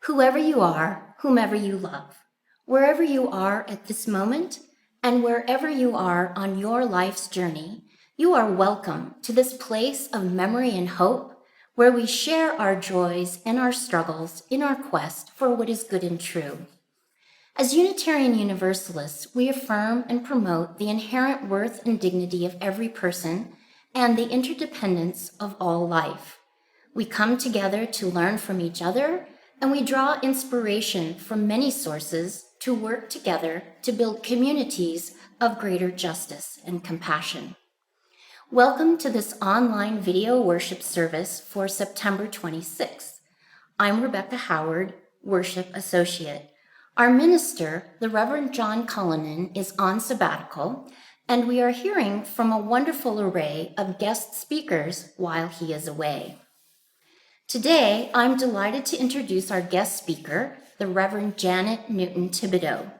Whoever you are, whomever you love, wherever you are at this moment, and wherever you are on your life's journey, you are welcome to this place of memory and hope where we share our joys and our struggles in our quest for what is good and true. As Unitarian Universalists, we affirm and promote the inherent worth and dignity of every person and the interdependence of all life. We come together to learn from each other, and we draw inspiration from many sources to work together to build communities of greater justice and compassion. Welcome to this online video worship service for September 26th. I'm Rebecca Howard, Worship Associate. Our minister, the Reverend John Cullinan, is on sabbatical, and we are hearing from a wonderful array of guest speakers while he is away. Today, I'm delighted to introduce our guest speaker, the Reverend Janet Newton Thibodeau.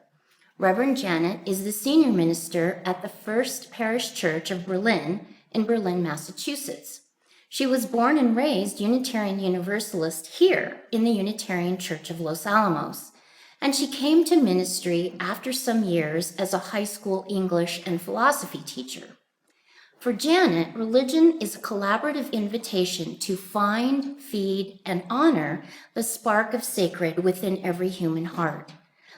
Reverend Janet is the senior minister at the First Parish Church of Berlin in Berlin, Massachusetts. She was born and raised Unitarian Universalist here in the Unitarian Church of Los Alamos, and she came to ministry after some years as a high school English and philosophy teacher. For Janet, religion is a collaborative invitation to find, feed, and honor the spark of sacred within every human heart,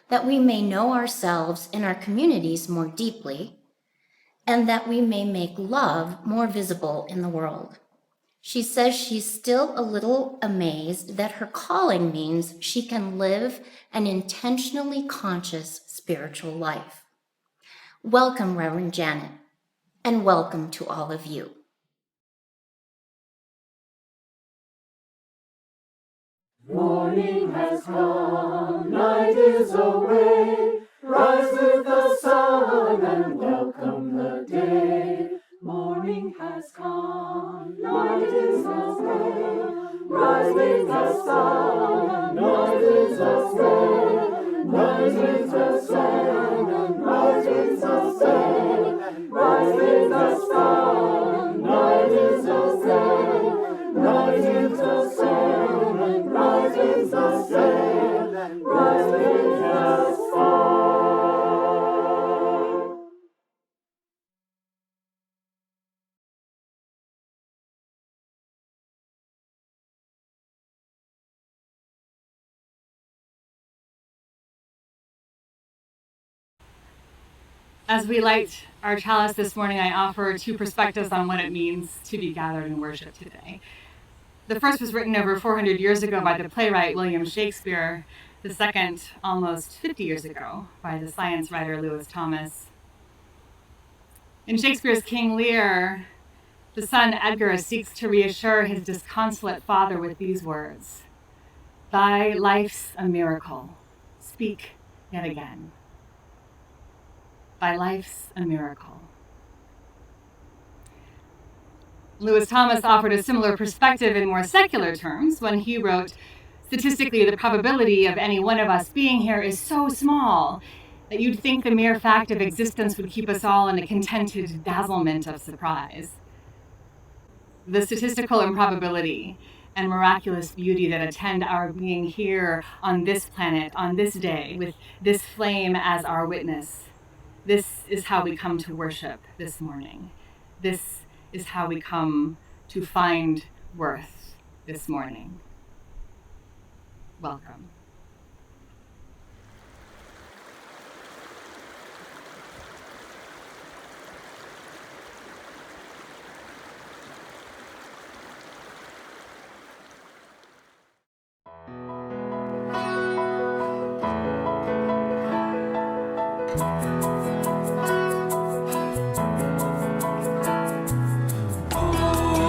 that we may know ourselves and our communities more deeply, and that we may make love more visible in the world. She says she's still a little amazed that her calling means she can live an intentionally conscious spiritual life. Welcome, Reverend Janet, and welcome to all of you. Morning has come, night is away, rise with the sun and welcome the day. Morning has come, night is away, rise with the sun, night is away, night is away, and rise with the sun, rise with the sun, night is away, night is away, and rise with the sun, rise with the sun. As we light our chalice this morning, I offer two perspectives on what it means to be gathered in worship today. The first was written over 400 years ago by the playwright William Shakespeare, the second almost 50 years ago by the science writer Lewis Thomas. In Shakespeare's King Lear, the son Edgar seeks to reassure his disconsolate father with these words: "Thy life's a miracle, speak yet again. Thy life's a miracle." Lewis Thomas offered a similar perspective in more secular terms when he wrote, "Statistically, the probability of any one of us being here is so small that you'd think the mere fact of existence would keep us all in a contented dazzlement of surprise." The statistical improbability and miraculous beauty that attend our being here on this planet, on this day, with this flame as our witness. This is how we come to worship this morning. This is how we come to find worth this morning. Welcome.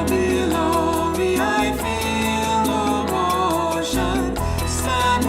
Below me I feel no motion, stand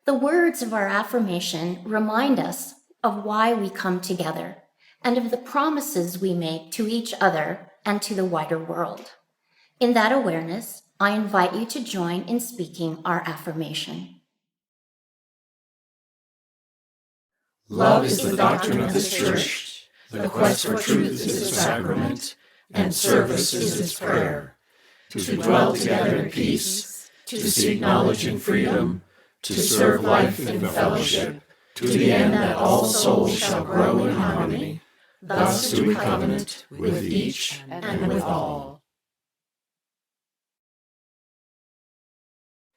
The words of our affirmation remind us of why we come together and of the promises we make to each other and to the wider world. In that awareness, I invite you to join in speaking our affirmation. Love is the doctrine of this church, the quest for truth is its sacrament, and service is its prayer. To dwell together in peace, to seek knowledge in freedom, to serve life in fellowship, to the end that all souls shall grow in harmony. Thus do we covenant with each and with all.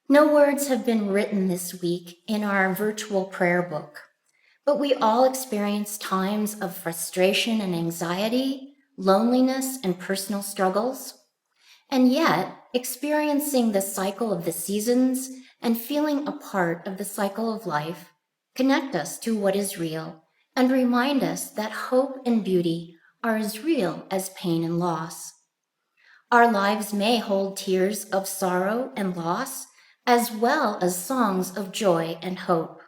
No words have been written this week in our virtual prayer book, but we all experience times of frustration and anxiety, loneliness and personal struggles. And yet, experiencing the cycle of the seasons and feeling a part of the cycle of life connect us to what is real and remind us that hope and beauty are as real as pain and loss. Our lives may hold tears of sorrow and loss, as well as songs of joy and hope.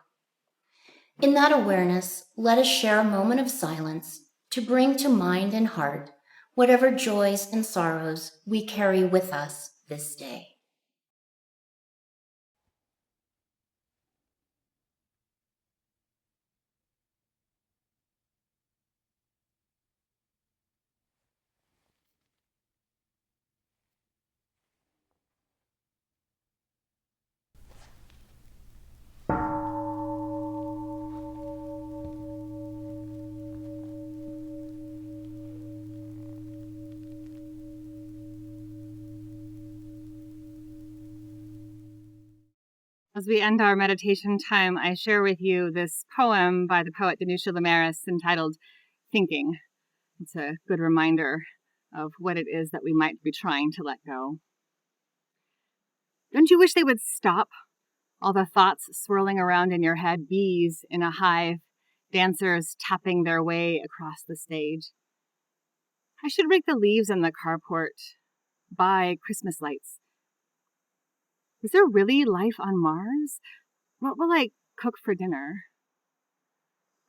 In that awareness, let us share a moment of silence to bring to mind and heart whatever joys and sorrows we carry with us this day. As we end our meditation time, I share with you this poem by the poet Danusia Lemaris entitled Thinking. It's a good reminder of what it is that we might be trying to let go. Don't you wish they would stop? All the thoughts swirling around in your head, bees in a hive, dancers tapping their way across the stage. I should rake the leaves in the carport, buy Christmas lights. Is there really life on Mars? What will I cook for dinner?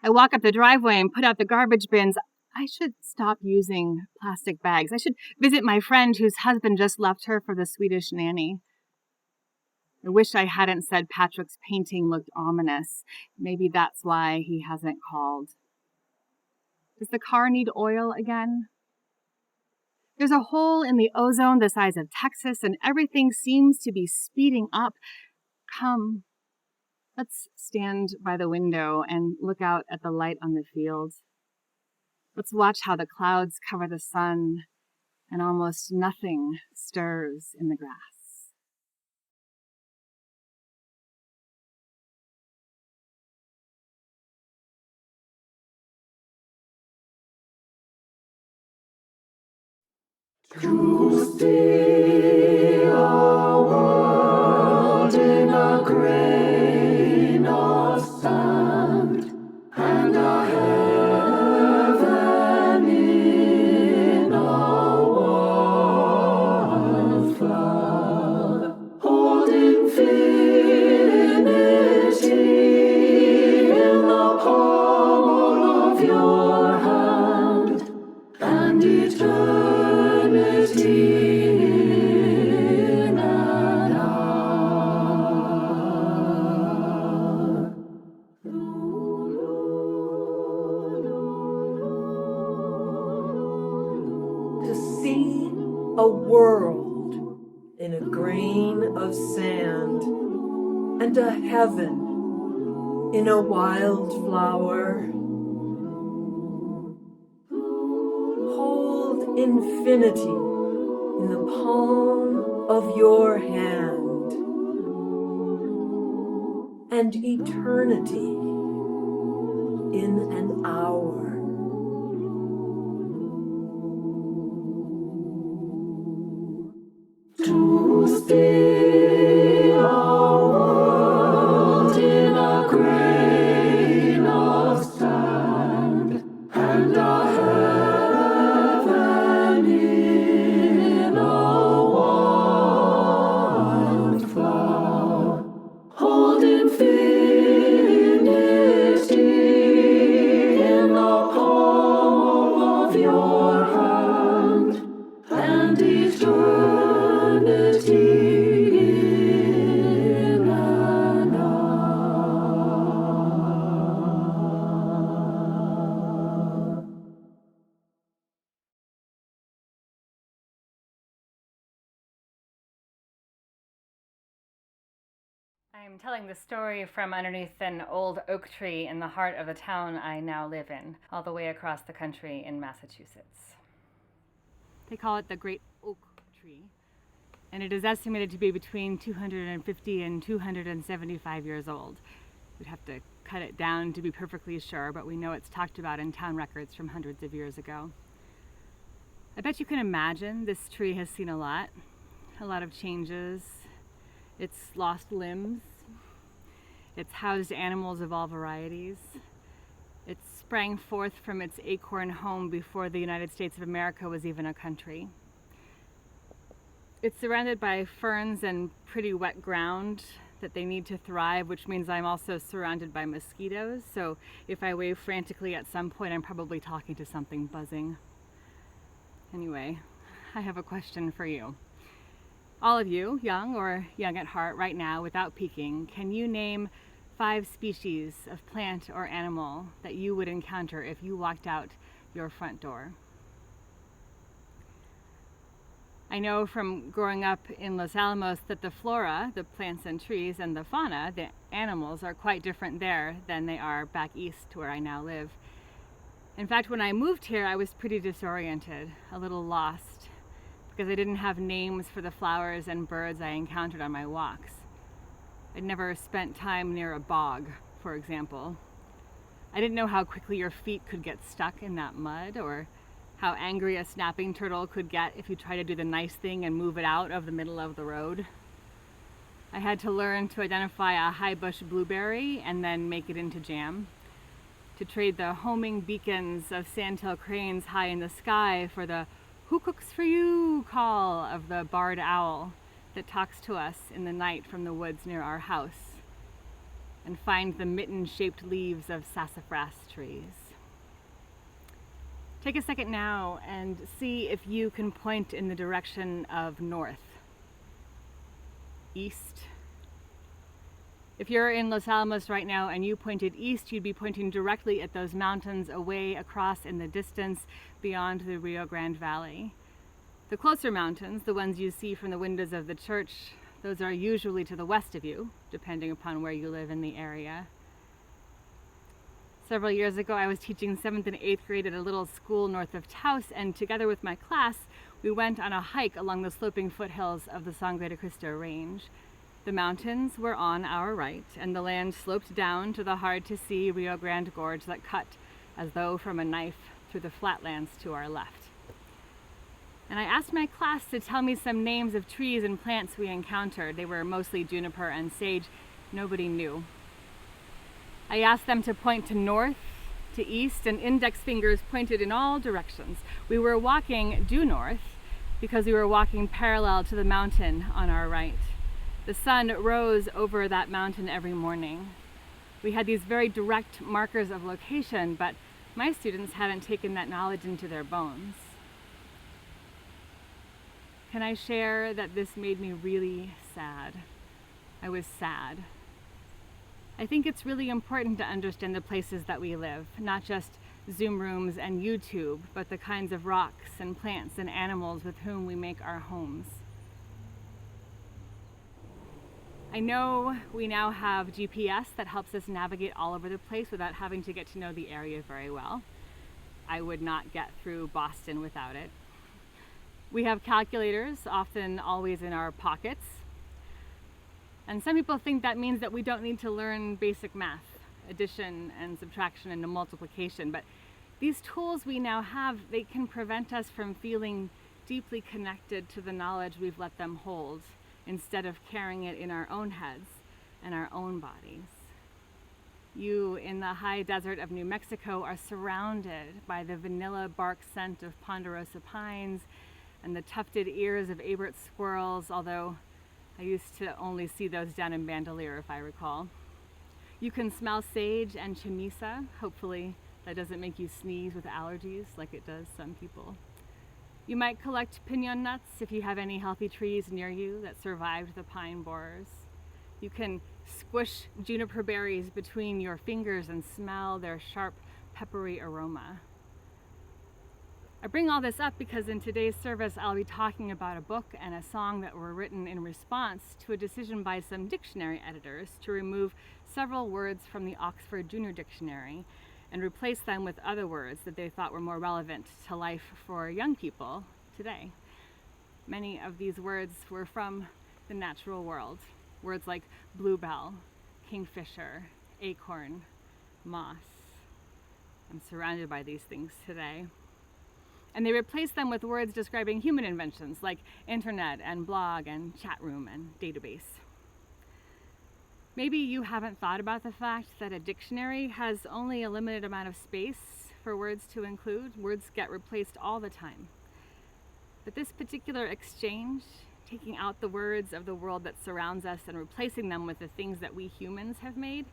I walk up the driveway and put out the garbage bins. I should stop using plastic bags. I should visit my friend whose husband just left her for the Swedish nanny. I wish I hadn't said Patrick's painting looked ominous. Maybe that's why he hasn't called. Does the car need oil again? There's a hole in the ozone the size of Texas, and everything seems to be speeding up. Come, let's stand by the window and look out at the light on the field. Let's watch how the clouds cover the sun and almost nothing stirs in the grass. To see our world in a grain of sand, and a heaven in a wildflower, hold infinity in the palm of your hand, and eternity in an hour. To see a world in a grain of sand, and a heaven in a wildflower. Hold infinity in the palm of your hand, and eternity in an hour. To see our world in a grain of sand, and a heaven in a wildflower, hold infinity and eternity in and out. I'm telling the story from underneath an old oak tree in the heart of the town I now live in, all the way across the country in Massachusetts. They call it the Great Oak Tree, and it is estimated to be between 250 and 275 years old. We'd have to cut it down to be perfectly sure, but we know it's talked about in town records from hundreds of years ago. I bet you can imagine this tree has seen a lot of changes. It's lost limbs. It's housed animals of all varieties. It sprang forth from its acorn home before the United States of America was even a country. It's surrounded by ferns and pretty wet ground that they need to thrive, which means I'm also surrounded by mosquitoes. So if I wave frantically at some point, I'm probably talking to something buzzing. Anyway, I have a question for you. All of you, young or young at heart right now, without peeking, can you name 5 species of plant or animal that you would encounter if you walked out your front door? I know from growing up in Los Alamos that the flora, the plants and trees, and the fauna, the animals, are quite different there than they are back east where I now live. In fact, when I moved here, I was pretty disoriented, a little lost, because I didn't have names for the flowers and birds I encountered on my walks. I'd never spent time near a bog, for example. I didn't know how quickly your feet could get stuck in that mud, or how angry a snapping turtle could get if you try to do the nice thing and move it out of the middle of the road. I had to learn to identify a high bush blueberry and then make it into jam, to trade the homing beacons of sandhill cranes high in the sky for the "Who cooks for you?" call of the barred owl that talks to us in the night from the woods near our house, and find the mitten-shaped leaves of sassafras trees. Take a second now and see if you can point in the direction of north, east. If you're in Los Alamos right now and you pointed east, you'd be pointing directly at those mountains away across in the distance beyond the Rio Grande Valley. The closer mountains, the ones you see from the windows of the church, those are usually to the west of you, depending upon where you live in the area. Several years ago, I was teaching 7th and 8th grade at a little school north of Taos, and together with my class, we went on a hike along the sloping foothills of the Sangre de Cristo Range. The mountains were on our right, and the land sloped down to the hard-to-see Rio Grande Gorge that cut, as though from a knife, through the flatlands to our left. And I asked my class to tell me some names of trees and plants we encountered. They were mostly juniper and sage. Nobody knew. I asked them to point to north, to east, and index fingers pointed in all directions. We were walking due north because we were walking parallel to the mountain on our right. The sun rose over that mountain every morning. We had these very direct markers of location, but my students hadn't taken that knowledge into their bones. Can I share that this made me really sad? I was sad. I think it's really important to understand the places that we live, not just Zoom rooms and YouTube, but the kinds of rocks and plants and animals with whom we make our homes. I know we now have GPS that helps us navigate all over the place without having to get to know the area very well. I would not get through Boston without it. We have calculators, often always in our pockets. And some people think that means that we don't need to learn basic math, addition and subtraction and multiplication. But these tools we now have, they can prevent us from feeling deeply connected to the knowledge we've let them hold, instead of carrying it in our own heads and our own bodies. You, in the high desert of New Mexico, are surrounded by the vanilla bark scent of ponderosa pines and the tufted ears of Abert squirrels, although I used to only see those down in Bandelier, if I recall. You can smell sage and chamisa. Hopefully that doesn't make you sneeze with allergies like it does some people. You might collect piñon nuts if you have any healthy trees near you that survived the pine borers. You can squish juniper berries between your fingers and smell their sharp, peppery aroma. I bring all this up because in today's service, I'll be talking about a book and a song that were written in response to a decision by some dictionary editors to remove several words from the Oxford Junior Dictionary and replace them with other words that they thought were more relevant to life for young people today. Many of these words were from the natural world. Words like bluebell, kingfisher, acorn, moss. I'm surrounded by these things today. And they replaced them with words describing human inventions like internet and blog and chat room and database. Maybe you haven't thought about the fact that a dictionary has only a limited amount of space for words to include. Words get replaced all the time. But this particular exchange, taking out the words of the world that surrounds us and replacing them with the things that we humans have made,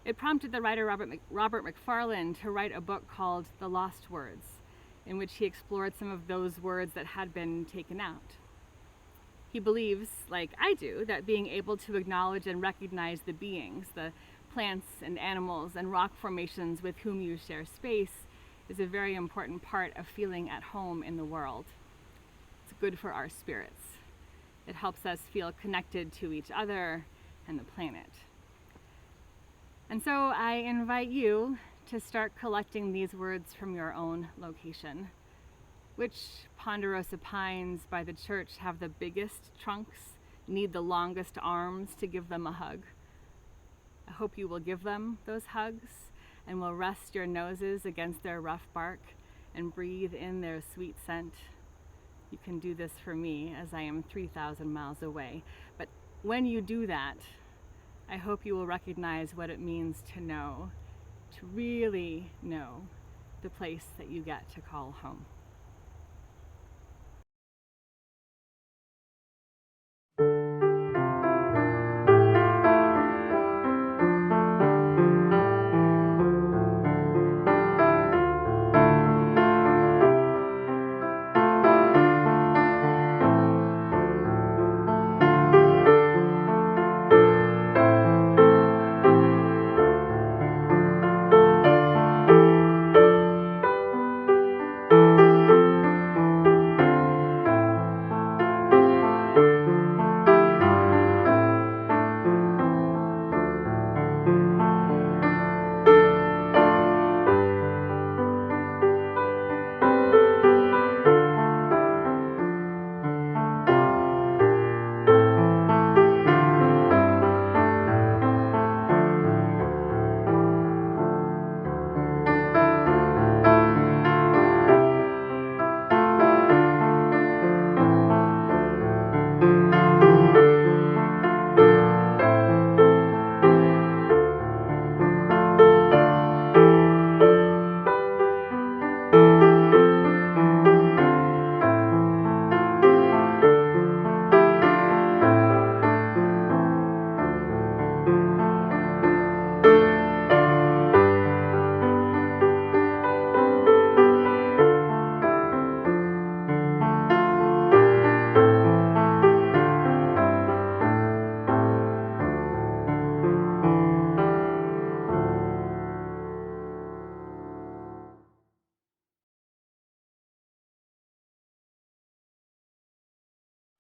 it prompted the writer Robert McFarlane to write a book called The Lost Words, in which he explored some of those words that had been taken out. He believes, like I do, that being able to acknowledge and recognize the beings, the plants and animals and rock formations with whom you share space, is a very important part of feeling at home in the world. It's good for our spirits. It helps us feel connected to each other and the planet. And so I invite you to start collecting these words from your own location. Which ponderosa pines by the church have the biggest trunks, need the longest arms to give them a hug? I hope you will give them those hugs and will rest your noses against their rough bark and breathe in their sweet scent. You can do this for me as I am 3,000 miles away. But when you do that, I hope you will recognize what it means to know, to really know the place that you get to call home.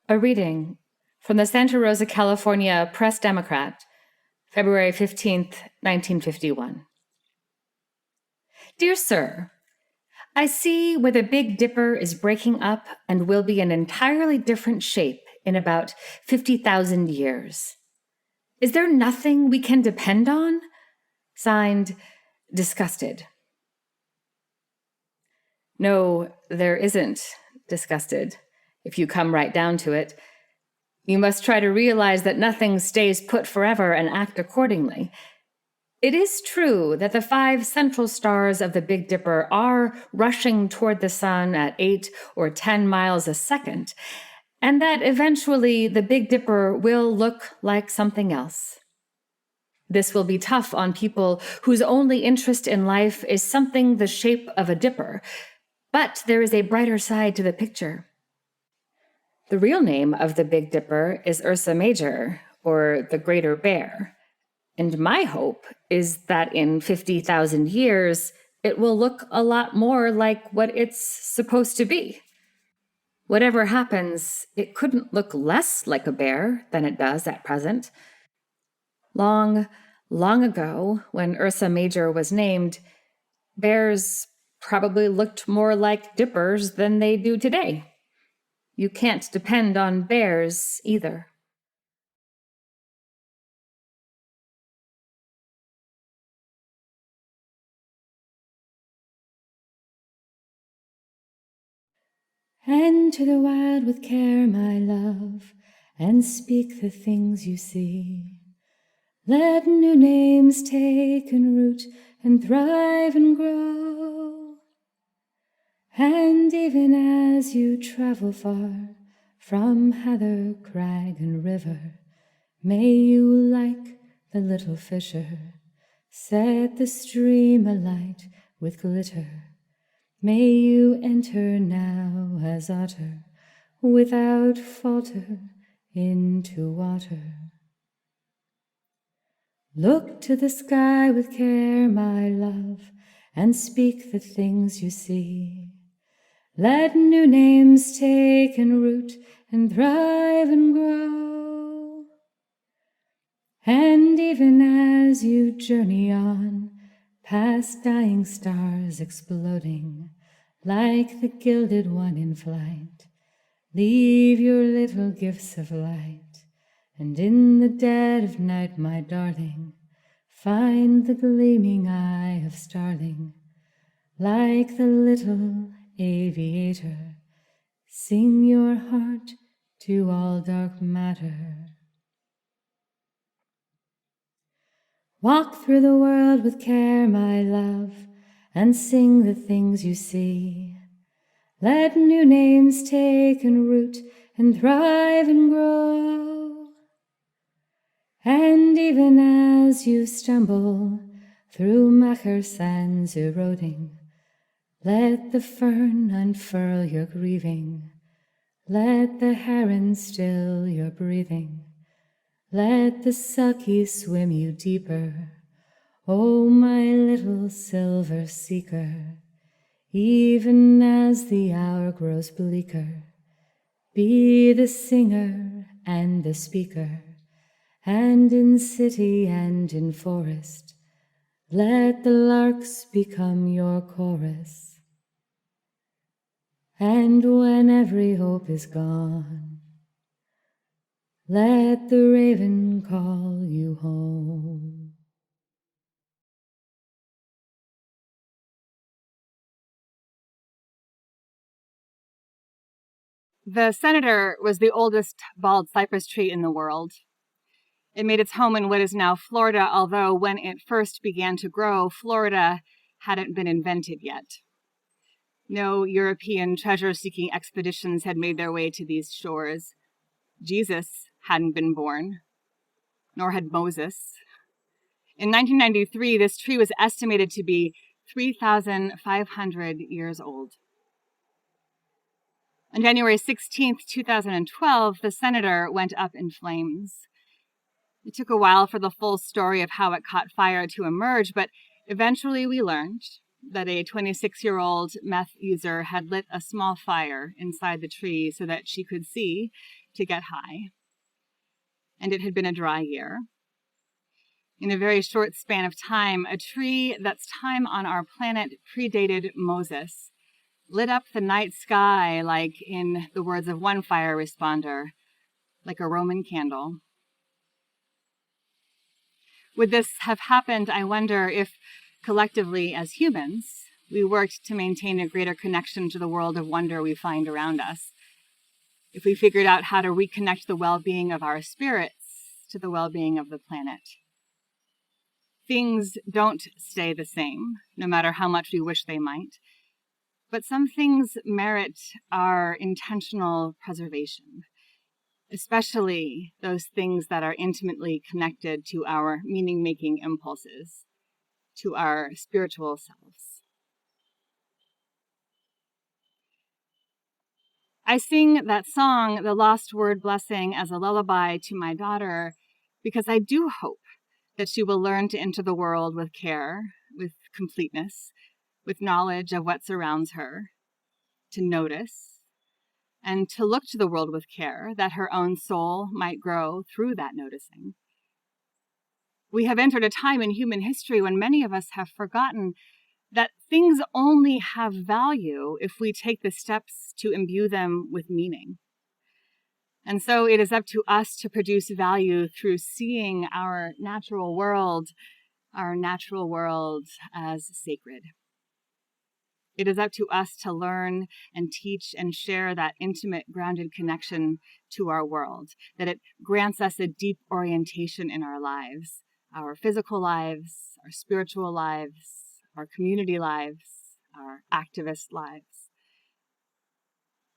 A reading from the Santa Rosa, California Press Democrat, February 15th, 1951. Dear Sir, I see where the Big Dipper is breaking up and will be an entirely different shape in about 50,000 years. Is there nothing we can depend on? Signed, Disgusted. No, there isn't, Disgusted. If you come right down to it, you must try to realize that nothing stays put forever and act accordingly. It is true that the 5 central stars of the Big Dipper are rushing toward the sun at 8 or 10 miles a second, and that eventually the Big Dipper will look like something else. This will be tough on people whose only interest in life is something the shape of a dipper, But there is a brighter side to the picture. The real name of the Big Dipper is Ursa Major, or the Greater Bear. And my hope is that in 50,000 years, it will look a lot more like what it's supposed to be. Whatever happens, it couldn't look less like a bear than it does at present. Long, long ago, when Ursa Major was named, bears probably looked more like dippers than they do today. You can't depend on bears either. Enter the wild with care, my love, and speak the things you see. Let new names take and root and thrive and grow. And even as you travel far from heather, crag, and river, may you, like the little fisher, set the stream alight with glitter. May you enter now as otter, without falter, into water. Look to the sky with care, my love, and speak the things you see. Let new names take and root and thrive and grow. And even as you journey on, past dying stars exploding, like the gilded one in flight, leave your little gifts of light, and in the dead of night, my darling, find the gleaming eye of starling, like the little aviator, sing your heart to all dark matter. Walk through the world with care, my love, and sing the things you see. Let new names take and root and thrive and grow. And even as you stumble through Macher sands eroding, let the fern unfurl your grieving. Let the heron still your breathing. Let the sucky swim you deeper, oh, my little silver seeker. Even as the hour grows bleaker, be the singer and the speaker, and in city and in forest, let the larks become your chorus. And when every hope is gone, let the raven call you home. The senator was the oldest bald cypress tree in the world. It made its home in what is now Florida, although when it first began to grow, Florida hadn't been invented yet. No European treasure-seeking expeditions had made their way to these shores. Jesus hadn't been born, nor had Moses. In 1993, this tree was estimated to be 3,500 years old. On January 16th, 2012, the senator went up in flames. It took a while for the full story of how it caught fire to emerge, but eventually we learned that a 26-year-old meth user had lit a small fire inside the tree so that she could see to get high. And it had been a dry year. In a very short span of time, a tree that's time on our planet predated Moses lit up the night sky like, in the words of one fire responder, like a Roman candle. Would this have happened, I wonder, if collectively as humans, we worked to maintain a greater connection to the world of wonder we find around us? If we figured out how to reconnect the well-being of our spirits to the well-being of the planet? Things don't stay the same, no matter how much we wish they might. But some things merit our intentional preservation, especially those things that are intimately connected to our meaning-making impulses, to our spiritual selves. I sing that song, The Lost Word Blessing, as a lullaby to my daughter because I do hope that she will learn to enter the world with care, with completeness, with knowledge of what surrounds her, to notice, and to look to the world with care, that her own soul might grow through that noticing. We have entered a time in human history when many of us have forgotten that things only have value if we take the steps to imbue them with meaning. And so it is up to us to produce value through seeing our natural world as sacred. It is up to us to learn and teach and share that intimate, grounded connection to our world, that it grants us a deep orientation in our lives, our physical lives, our spiritual lives, our community lives, our activist lives.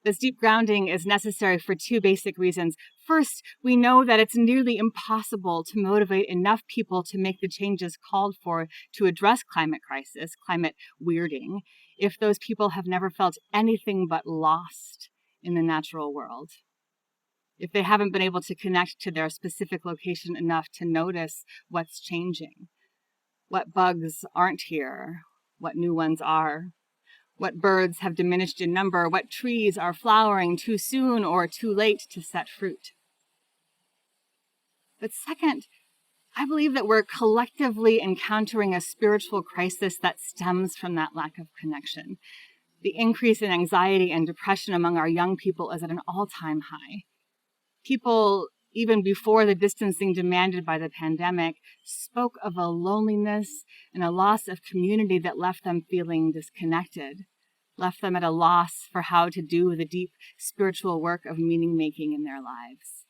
This deep grounding is necessary for two basic reasons. First, we know that it's nearly impossible to motivate enough people to make the changes called for to address climate crisis, climate weirding, if those people have never felt anything but lost in the natural world. If they haven't been able to connect to their specific location enough to notice what's changing, what bugs aren't here, what new ones are, what birds have diminished in number, what trees are flowering too soon or too late to set fruit. But second, I believe that we're collectively encountering a spiritual crisis that stems from that lack of connection. The increase in anxiety and depression among our young people is at an all-time high. People, even before the distancing demanded by the pandemic, spoke of a loneliness and a loss of community that left them feeling disconnected, left them at a loss for how to do the deep spiritual work of meaning-making in their lives.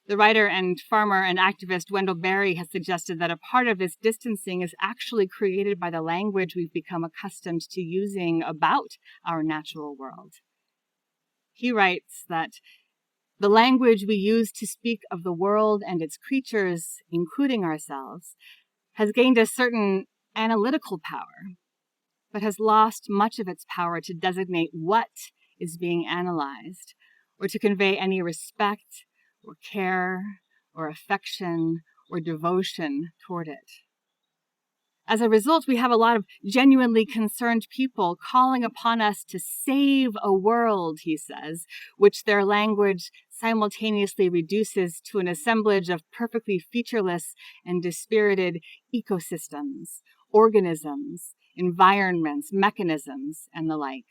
The writer and farmer and activist Wendell Berry has suggested that a part of this distancing is actually created by the language we've become accustomed to using about our natural world. He writes that the language we use to speak of the world and its creatures, including ourselves, has gained a certain analytical power, but has lost much of its power to designate what is being analyzed or to convey any respect or care or affection or devotion toward it. As a result, we have a lot of genuinely concerned people calling upon us to save a world, he says, which their language simultaneously reduces to an assemblage of perfectly featureless and dispirited ecosystems, organisms, environments, mechanisms, and the like.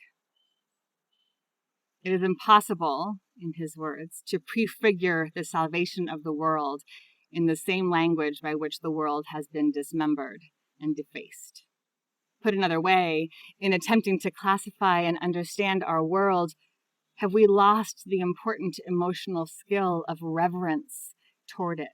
It is impossible, in his words, to prefigure the salvation of the world in the same language by which the world has been dismembered and defaced. Put another way, in attempting to classify and understand our world, have we lost the important emotional skill of reverence toward it?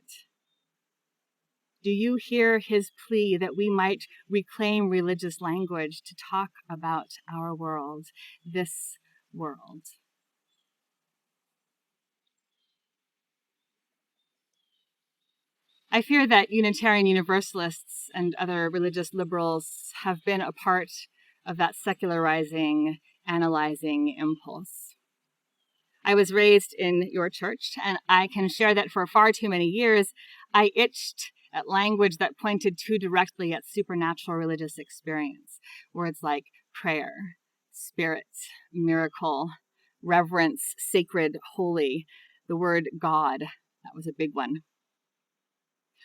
Do you hear his plea that we might reclaim religious language to talk about our world, this world? I fear that Unitarian Universalists and other religious liberals have been a part of that secularizing, analyzing impulse. I was raised in your church, and I can share that for far too many years, I itched at language that pointed too directly at supernatural religious experience. Words like prayer, spirit, miracle, reverence, sacred, holy, the word God, that was a big one.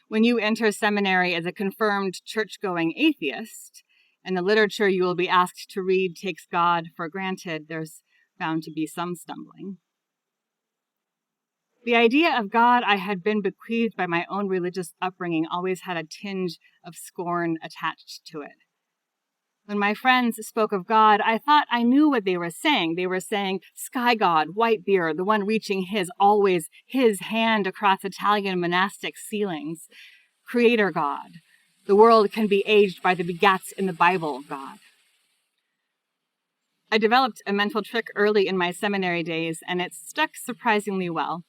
When you enter seminary as a confirmed church-going atheist, and the literature you will be asked to read takes God for granted, there's bound to be some stumbling. The idea of God I had been bequeathed by my own religious upbringing always had a tinge of scorn attached to it. When my friends spoke of God, I thought I knew what they were saying. They were saying, sky God, white beard, the one reaching always his hand across Italian monastic ceilings. Creator God, the world can be aged by the begats in the Bible God. I developed a mental trick early in my seminary days, and it stuck surprisingly well.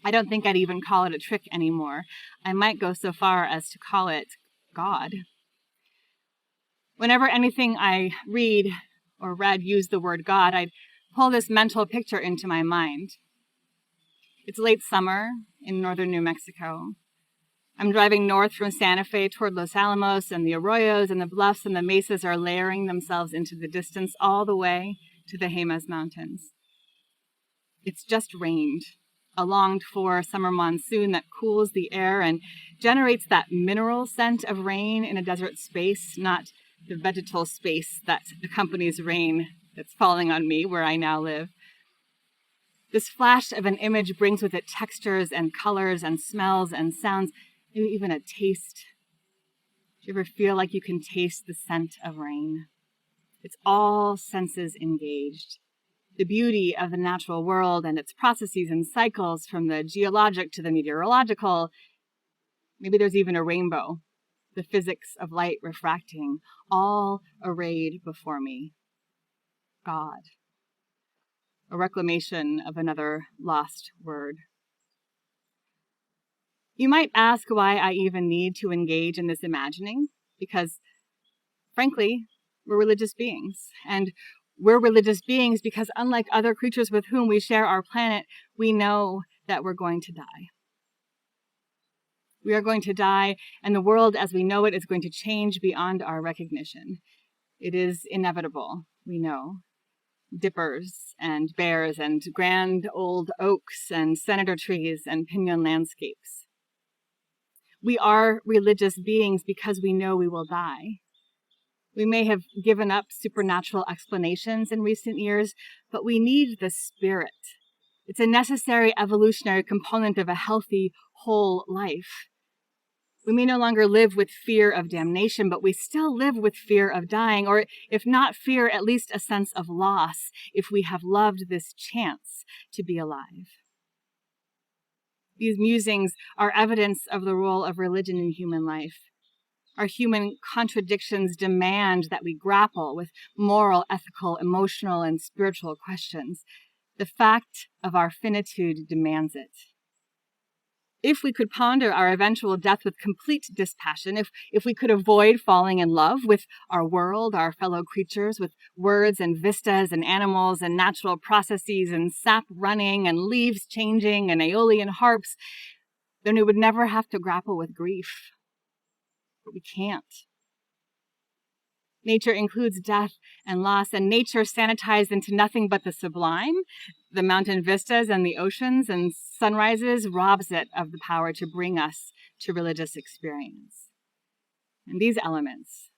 I don't think I'd even call it a trick anymore. I might go so far as to call it God. Whenever anything I read or read used the word God, I'd pull this mental picture into my mind. It's late summer in northern New Mexico. I'm driving north from Santa Fe toward Los Alamos, and the arroyos and the bluffs and the mesas are layering themselves into the distance all the way to the Jemez Mountains. It's just rained, a longed-for summer monsoon that cools the air and generates that mineral scent of rain in a desert space, not the vegetal space that accompanies rain that's falling on me where I now live. This flash of an image brings with it textures and colors and smells and sounds, maybe even a taste. Do you ever feel like you can taste the scent of rain? It's all senses engaged. The beauty of the natural world and its processes and cycles, from the geologic to the meteorological. Maybe there's even a rainbow, the physics of light refracting, all arrayed before me. God. A reclamation of another lost word. You might ask why I even need to engage in this imagining, because, frankly, we're religious beings. And we're religious beings because, unlike other creatures with whom we share our planet, we know that we're going to die. We are going to die, and the world as we know it is going to change beyond our recognition. It is inevitable, we know. Dippers and bears and grand old oaks and senator trees and pinyon landscapes. We are religious beings because we know we will die. We may have given up supernatural explanations in recent years, but we need the spirit. It's a necessary evolutionary component of a healthy, whole life. We may no longer live with fear of damnation, but we still live with fear of dying, or if not fear, at least a sense of loss if we have loved this chance to be alive. These musings are evidence of the role of religion in human life. Our human contradictions demand that we grapple with moral, ethical, emotional, and spiritual questions. The fact of our finitude demands it. If we could ponder our eventual death with complete dispassion, if we could avoid falling in love with our world, our fellow creatures, with words and vistas and animals and natural processes and sap running and leaves changing and aeolian harps, then we would never have to grapple with grief. But we can't. Nature includes death and loss, and nature sanitized into nothing but the sublime, the mountain vistas and the oceans and sunrises, robs it of the power to bring us to religious experience. And these elements,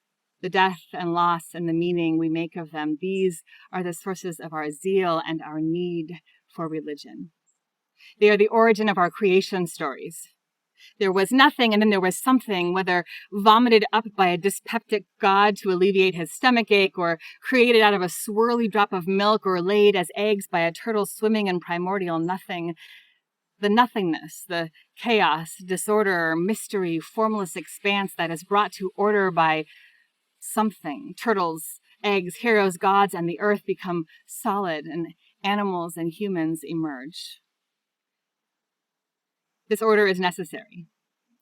the death and loss and the meaning we make of them, these are the sources of our zeal and our need for religion. They are the origin of our creation stories. There was nothing, and then there was something, whether vomited up by a dyspeptic god to alleviate his stomachache, or created out of a swirly drop of milk, or laid as eggs by a turtle swimming in primordial nothing. The nothingness, the chaos, disorder, mystery, formless expanse that is brought to order by something. Turtles, eggs, heroes, gods, and the earth become solid, and animals and humans emerge. This order is necessary.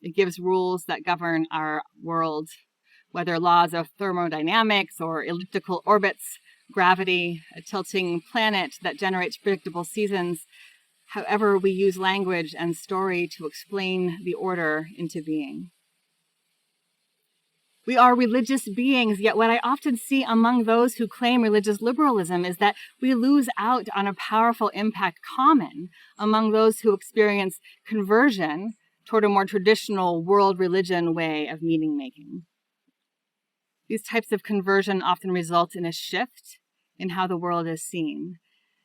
It gives rules that govern our world, whether laws of thermodynamics or elliptical orbits, gravity, a tilting planet that generates predictable seasons, however we use language and story to explain the order into being. We are religious beings, yet what I often see among those who claim religious liberalism is that we lose out on a powerful impact common among those who experience conversion toward a more traditional world religion way of meaning making. These types of conversion often result in a shift in how the world is seen,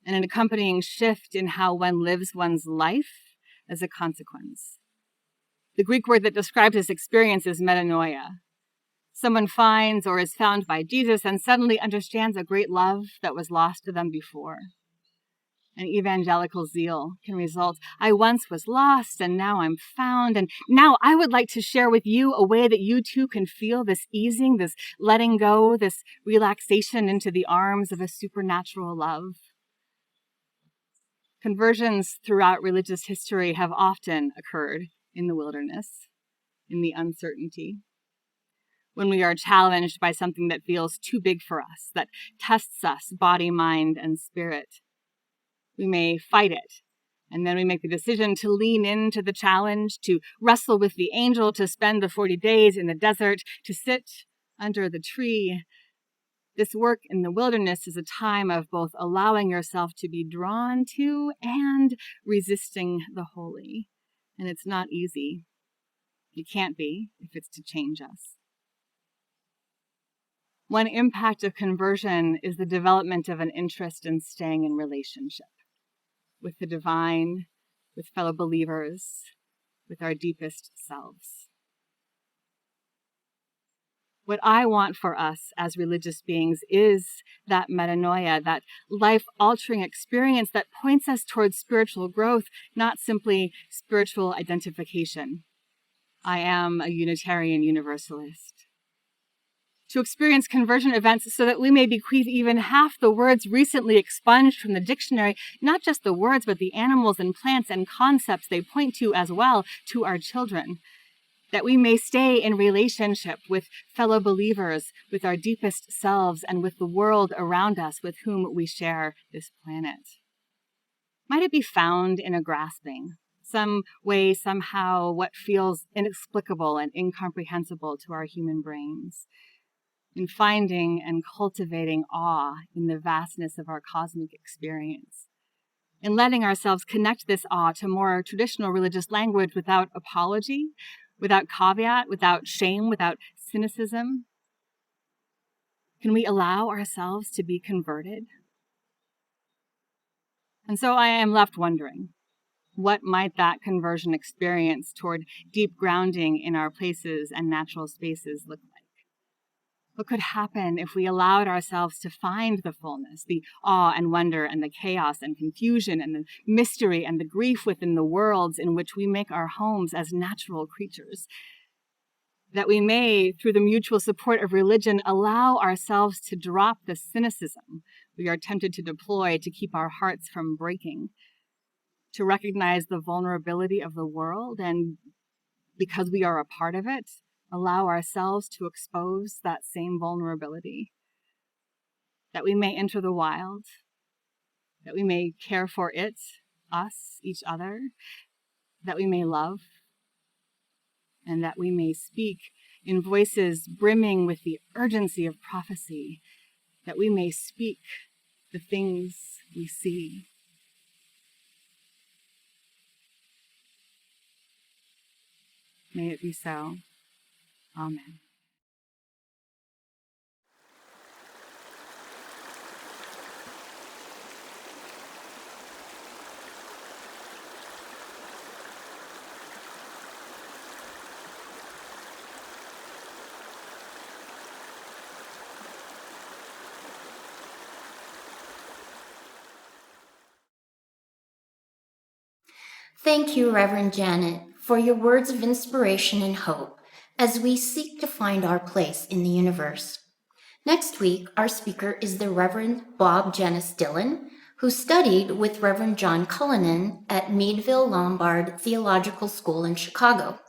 and an accompanying shift in how one lives one's life as a consequence. The Greek word that describes this experience is metanoia. Someone finds or is found by Jesus and suddenly understands a great love that was lost to them before. An evangelical zeal can result. I once was lost and now I'm found, and now I would like to share with you a way that you too can feel this easing, this letting go, this relaxation into the arms of a supernatural love. Conversions throughout religious history have often occurred in the wilderness, in the uncertainty. when we are challenged by something that feels too big for us, that tests us, body, mind, and spirit. We may fight it, and then we make the decision to lean into the challenge, to wrestle with the angel, to spend the 40 days in the desert, to sit under the tree. This work in the wilderness is a time of both allowing yourself to be drawn to and resisting the holy. And it's not easy. It can't be if it's to change us. One impact of conversion is the development of an interest in staying in relationship with the divine, with fellow believers, with our deepest selves. What I want for us as religious beings is that metanoia, that life-altering experience that points us towards spiritual growth, not simply spiritual identification. I am a Unitarian Universalist. To experience conversion events so that we may bequeath even half the words recently expunged from the dictionary, not just the words, but the animals and plants and concepts they point to as well, to our children. That we may stay in relationship with fellow believers, with our deepest selves, and with the world around us with whom we share this planet. Might it be found in a grasping, some way, somehow, what feels inexplicable and incomprehensible to our human brains, in finding and cultivating awe in the vastness of our cosmic experience, in letting ourselves connect this awe to more traditional religious language without apology, without caveat, without shame, without cynicism? Can we allow ourselves to be converted? And so I am left wondering, what might that conversion experience toward deep grounding in our places and natural spaces look like? What could happen if we allowed ourselves to find the fullness, the awe and wonder and the chaos and confusion and the mystery and the grief within the worlds in which we make our homes as natural creatures? That we may, through the mutual support of religion, allow ourselves to drop the cynicism we are tempted to deploy to keep our hearts from breaking, to recognize the vulnerability of the world, and because we are a part of it, allow ourselves to expose that same vulnerability, that we may enter the wild, that we may care for it, us, each other, that we may love, and that we may speak in voices brimming with the urgency of prophecy, that we may speak the things we see. May it be so. Amen. Thank you, Reverend Janet, for your words of inspiration and hope as we seek to find our place in the universe. Next week, our speaker is the Reverend Bob Janice Dillon, who studied with Reverend John Cullinan at Meadville Lombard Theological School in Chicago.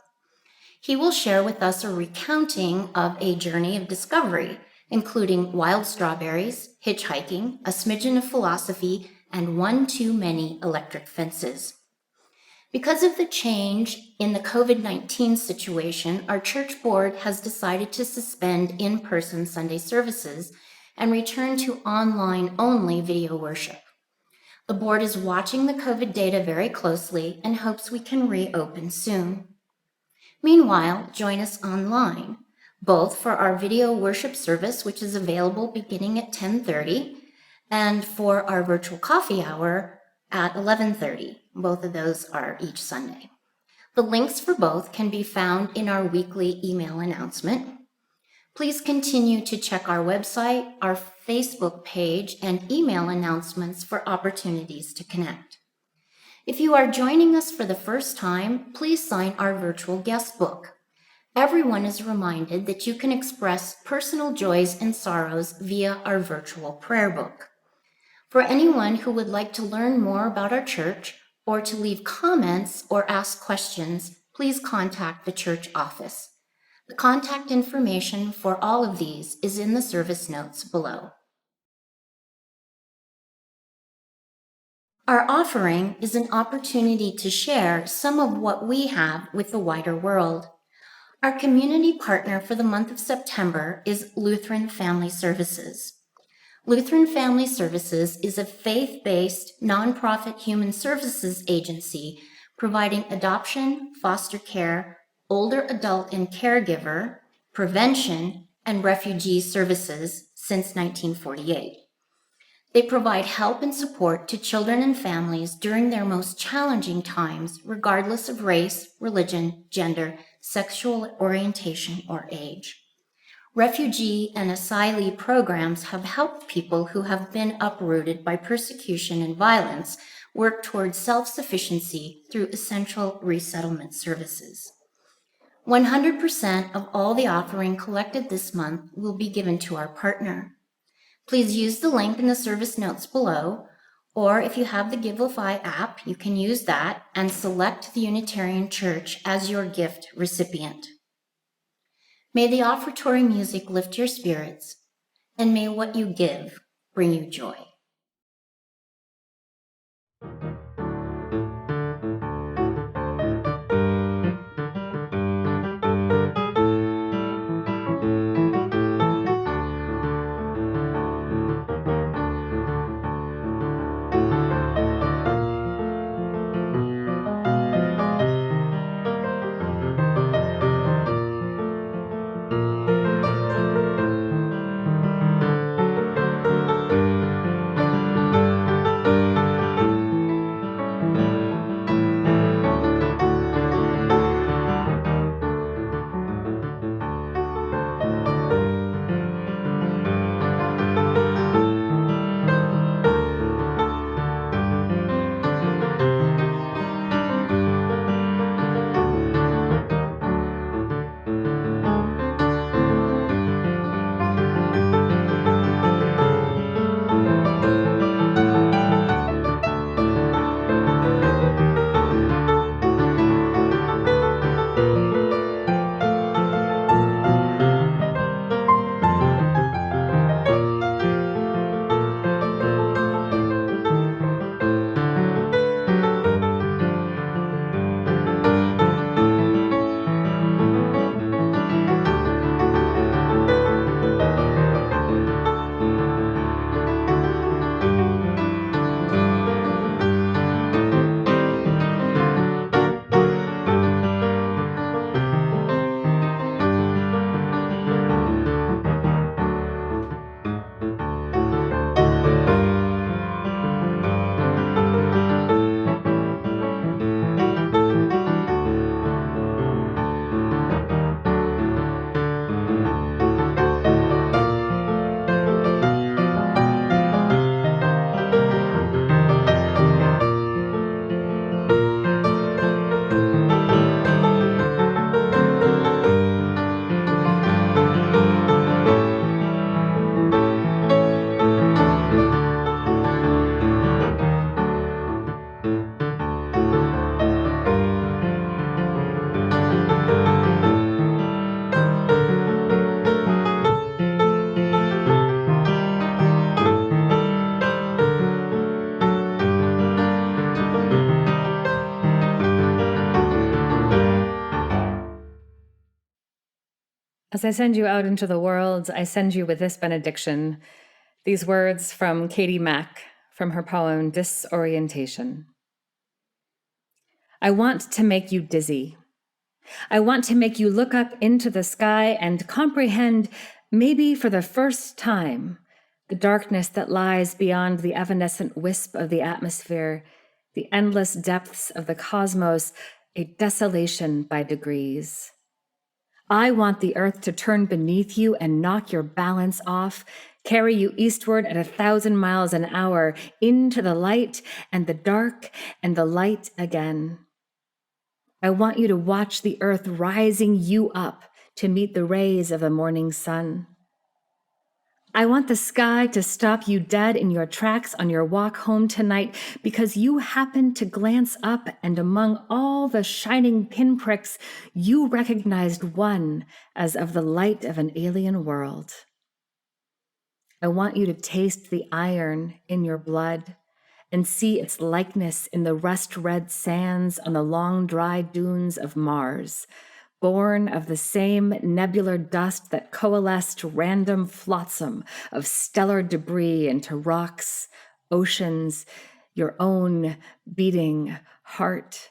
He will share with us a recounting of a journey of discovery, including wild strawberries, hitchhiking, a smidgen of philosophy, and one too many electric fences. Because of the change in the COVID-19 situation, our church board has decided to suspend in-person Sunday services and return to online-only video worship. The board is watching the COVID data very closely and hopes we can reopen soon. Meanwhile, join us online, both for our video worship service, which is available beginning at 10:30, and for our virtual coffee hour at 11:30. Both of those are each Sunday. The links for both can be found in our weekly email announcement. Please continue to check our website, our Facebook page, and email announcements for opportunities to connect. If you are joining us for the first time, please sign our virtual guest book. Everyone is reminded that you can express personal joys and sorrows via our virtual prayer book. For anyone who would like to learn more about our church or to leave comments or ask questions, please contact the church office. The contact information for all of these is in the service notes below. Our offering is an opportunity to share some of what we have with the wider world. Our community partner for the month of September is Lutheran Family Services. Lutheran Family Services is a faith-based, nonprofit human services agency providing adoption, foster care, older adult and caregiver, prevention, and refugee services since 1948. They provide help and support to children and families during their most challenging times, regardless of race, religion, gender, sexual orientation, or age. Refugee and asylee programs have helped people who have been uprooted by persecution and violence work towards self-sufficiency through essential resettlement services. 100% of all the offering collected this month will be given to our partner. Please use the link in the service notes below, or if you have the Givelify app, you can use that and select the Unitarian Church as your gift recipient. May the offertory music lift your spirits, and may what you give bring you joy. As I send you out into the world, I send you with this benediction, these words from Katie Mack from her poem, Disorientation. I want to make you dizzy. I want to make you look up into the sky and comprehend, maybe for the first time, the darkness that lies beyond the evanescent wisp of the atmosphere, the endless depths of the cosmos, a desolation by degrees. I want the earth to turn beneath you and knock your balance off, carry you eastward at 1,000 miles an hour into the light and the dark and the light again. I want you to watch the earth rising you up to meet the rays of the morning sun. I want the sky to stop you dead in your tracks on your walk home tonight because you happened to glance up and among all the shining pinpricks, you recognized one as of the light of an alien world. I want you to taste the iron in your blood and see its likeness in the rust-red sands on the long, dry dunes of Mars, born of the same nebular dust that coalesced random flotsam of stellar debris into rocks, oceans, your own beating heart.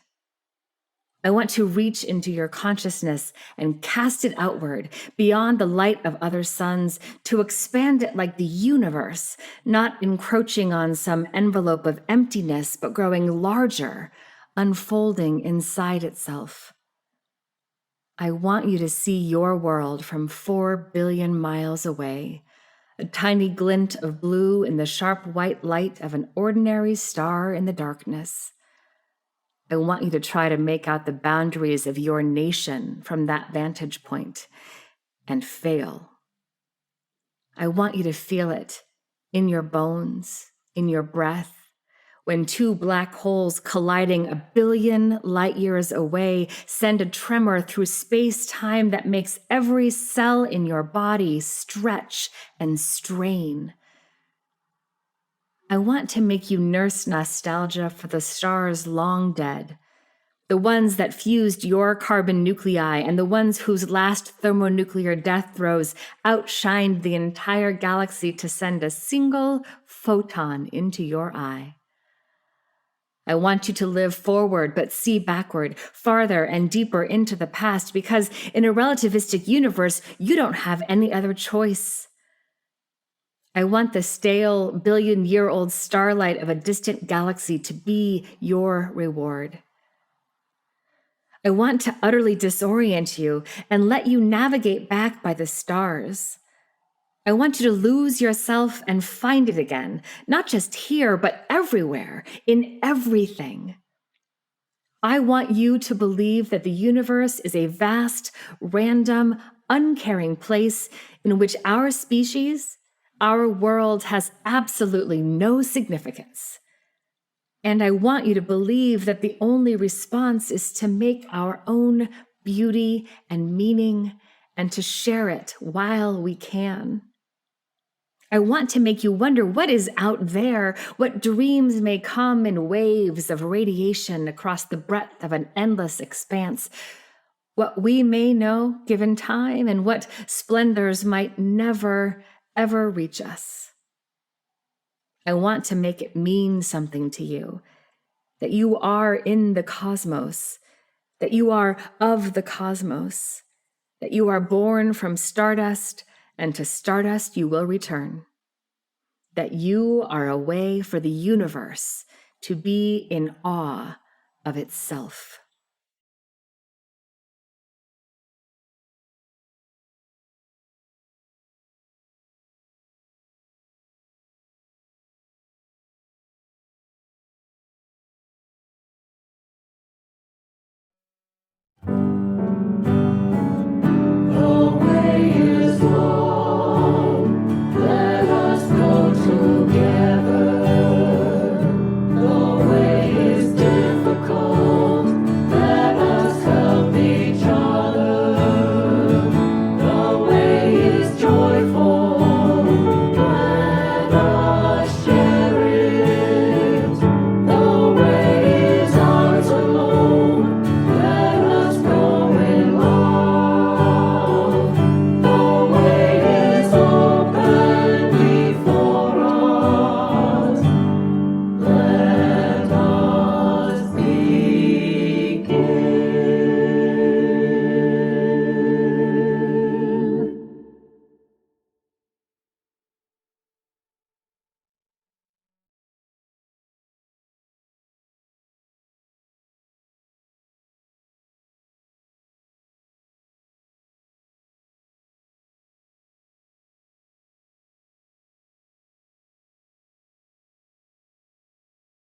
I want to reach into your consciousness and cast it outward beyond the light of other suns to expand it like the universe, not encroaching on some envelope of emptiness, but growing larger, unfolding inside itself. I want you to see your world from 4 billion miles away, a tiny glint of blue in the sharp white light of an ordinary star in the darkness. I want you to try to make out the boundaries of your nation from that vantage point and fail. I want you to feel it in your bones, in your breath, when 2 black holes colliding 1 billion light years away send a tremor through space-time that makes every cell in your body stretch and strain. I want to make you nurse nostalgia for the stars long dead, the ones that fused your carbon nuclei and the ones whose last thermonuclear death throes outshined the entire galaxy to send a single photon into your eye. I want you to live forward, but see backward, farther and deeper into the past, because in a relativistic universe, you don't have any other choice. I want the stale, billion-year-old starlight of a distant galaxy to be your reward. I want to utterly disorient you and let you navigate back by the stars. I want you to lose yourself and find it again, not just here, but everywhere, in everything. I want you to believe that the universe is a vast, random, uncaring place in which our species, our world has absolutely no significance. And I want you to believe that the only response is to make our own beauty and meaning and to share it while we can. I want to make you wonder what is out there, what dreams may come in waves of radiation across the breadth of an endless expanse, what we may know given time, and what splendors might never, ever reach us. I want to make it mean something to you, that you are in the cosmos, that you are of the cosmos, that you are born from stardust, and to stardust you will return, that you are a way for the universe to be in awe of itself.